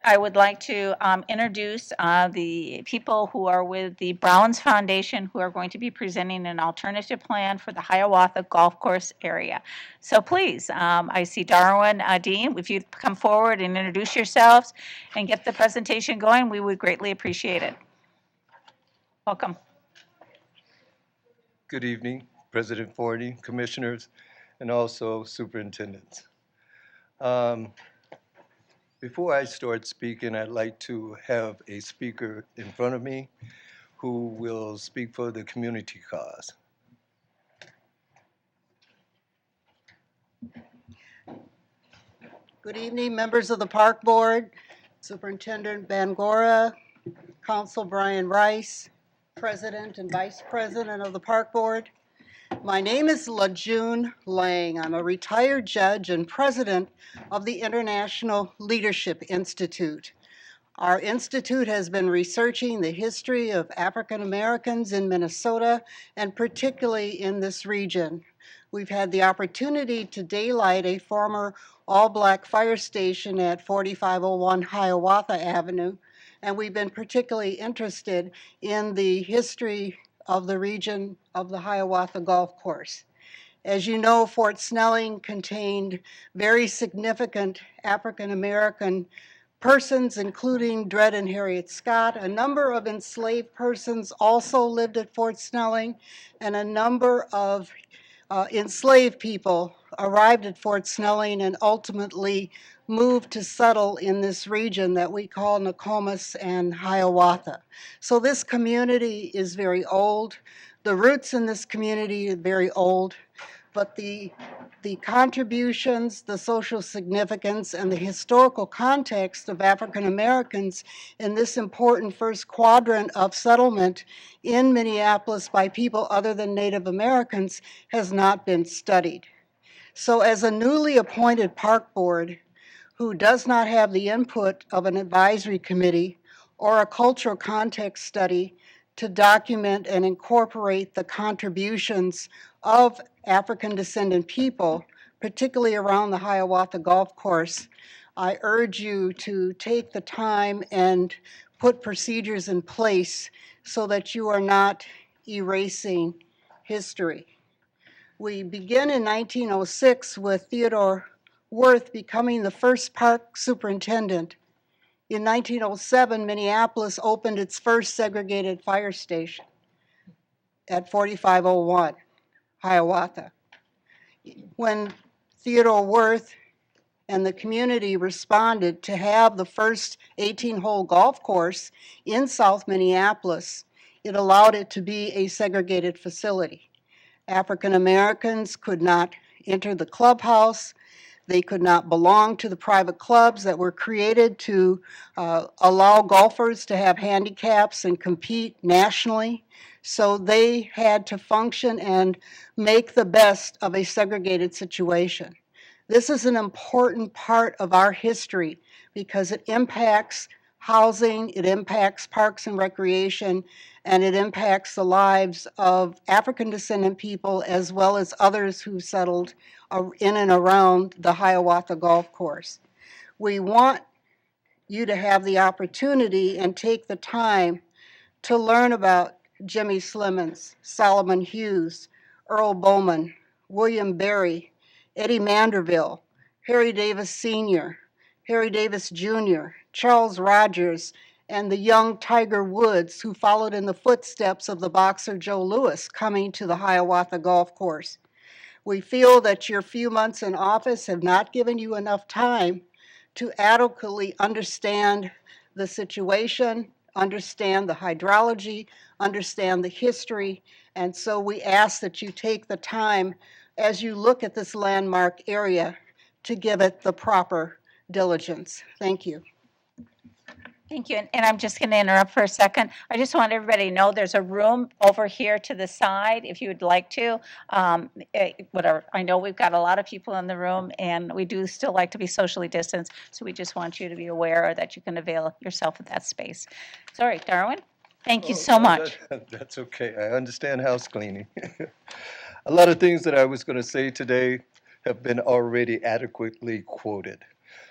I would like to introduce the people who are with the Browns Foundation who are going to be presenting an alternative plan for the Hiawatha Golf Course area. So please, I see Darwin, Dean, if you'd come forward and introduce yourselves and get the presentation going, we would greatly appreciate it. Welcome. Good evening, President Forney, commissioners, and also superintendents. Before I start speaking, I'd like to have a speaker in front of me who will speak for the community cause. Good evening, members of the Park Board, Superintendent Bangora, Council Brian Rice, President and Vice President of the Park Board. My name is LaJune Lange. I'm a retired judge and president of the International Leadership Institute. Our institute has been researching the history of African Americans in Minnesota and particularly in this region. We've had the opportunity to daylight a former all-black fire station at 4501 Hiawatha Avenue, and we've been particularly interested in the history of the region of the Hiawatha Golf Course. As you know, Fort Snelling contained very significant African American persons, including Dred and Harriet Scott. A number of enslaved persons also lived at Fort Snelling, and a number of enslaved people arrived at Fort Snelling and ultimately moved to settle in this region that we call Nokomis and Hiawatha. So this community is very old. The roots in this community are very old, but the contributions, the social significance, and the historical context of African Americans in this important first quadrant of settlement in Minneapolis by people other than Native Americans has not been studied. So as a newly appointed park board who does not have the input of an advisory committee or a cultural context study to document and incorporate the contributions of African descendant people, particularly around the Hiawatha Golf Course, I urge you to take the time and put procedures in place so that you are not erasing history. We begin in 1906 with Theodore Wirth becoming the first park superintendent. In 1907, Minneapolis opened its first segregated fire station at 4501 Hiawatha. When Theodore Wirth and the community responded to have the first 18-hole golf course in South Minneapolis, it allowed it to be a segregated facility. African Americans could not enter the clubhouse. They could not belong to the private clubs that were created to allow golfers to have handicaps and compete nationally. So they had to function and make the best of a segregated situation. This is an important part of our history because it impacts housing, it impacts parks and recreation, and it impacts the lives of African descendant people as well as others who settled in and around the Hiawatha Golf Course. We want you to have the opportunity and take the time to learn about Jimmy Slimmons, Solomon Hughes, Earl Bowman, William Berry, Eddie Manderville, Harry Davis Sr., Harry Davis Jr., Charles Rogers, and the young Tiger Woods who followed in the footsteps of the boxer Joe Louis coming to the Hiawatha Golf Course. We feel that your few months in office have not given you enough time to adequately understand the situation, understand the hydrology, understand the history, and so we ask that you take the time as you look at this landmark area to give it the proper diligence. Thank you. Thank you. And I'm just going to interrupt for a second. I just want everybody to know there's a room over here to the side if you would like to. Whatever. I know we've got a lot of people in the room and we do still like to be socially distanced. So we just want you to be aware that you can avail yourself of that space. Sorry, Darwin. Thank you so much. That's okay. I understand house cleaning. A lot of things that I was going to say today have been already adequately quoted.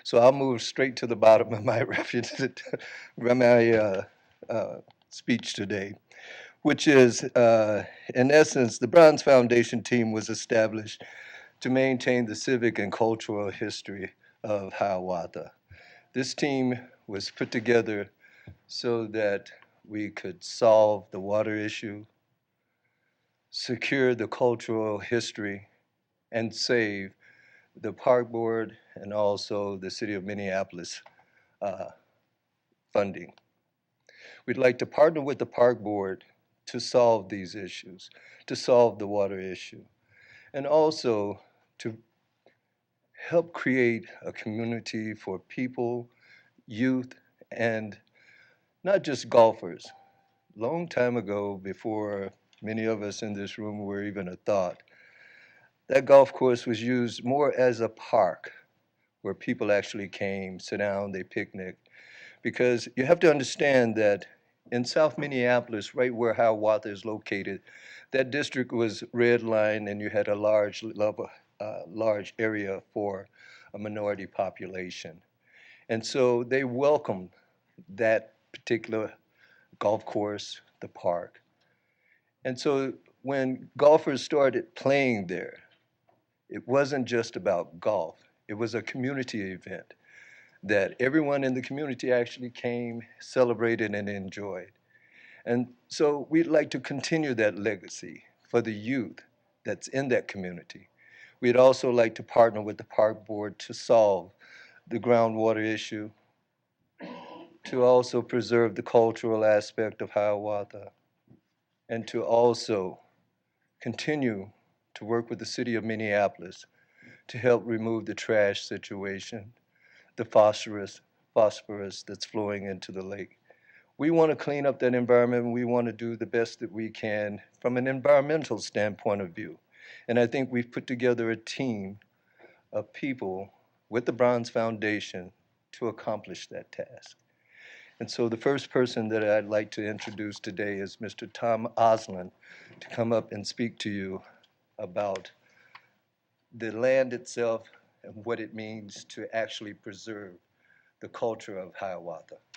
So I'll move straight to the bottom of my speech today, which is, in essence, the Bronze Foundation team was established to maintain the civic and cultural history of Hiawatha. This team was put together so that we could solve the water issue, secure the cultural history, and save the park board and also the city of Minneapolis uh, funding. We'd like to partner with the park board to solve these issues, to solve the water issue, and also to help create a community for people, youth, and not just golfers. Long time ago, before many of us in this room were even a thought, that golf course was used more as a park where people actually came, sit down, they picnicked. Because you have to understand that in South Minneapolis, right where Hiawatha is located, that district was redlined and you had a large area for a minority population. And so they welcomed that particular golf course, the park. And so when golfers started playing there, it wasn't just about golf. It was a community event that everyone in the community actually came, celebrated, and enjoyed. And so we'd like to continue that legacy for the youth that's in that community. We'd also like to partner with the park board to solve the groundwater issue, to also preserve the cultural aspect of Hiawatha, and to also continue to work with the city of Minneapolis to help remove the trash situation, the phosphorus that's flowing into the lake. We want to clean up that environment, and we want to do the best that we can from an environmental standpoint of view. And I think we've put together a team of people with the Bronze Foundation to accomplish that task. And so the first person that I'd like to introduce today is Mr. Tom Oslin to come up and speak to you about the land itself and what it means to actually preserve the culture of Hiawatha.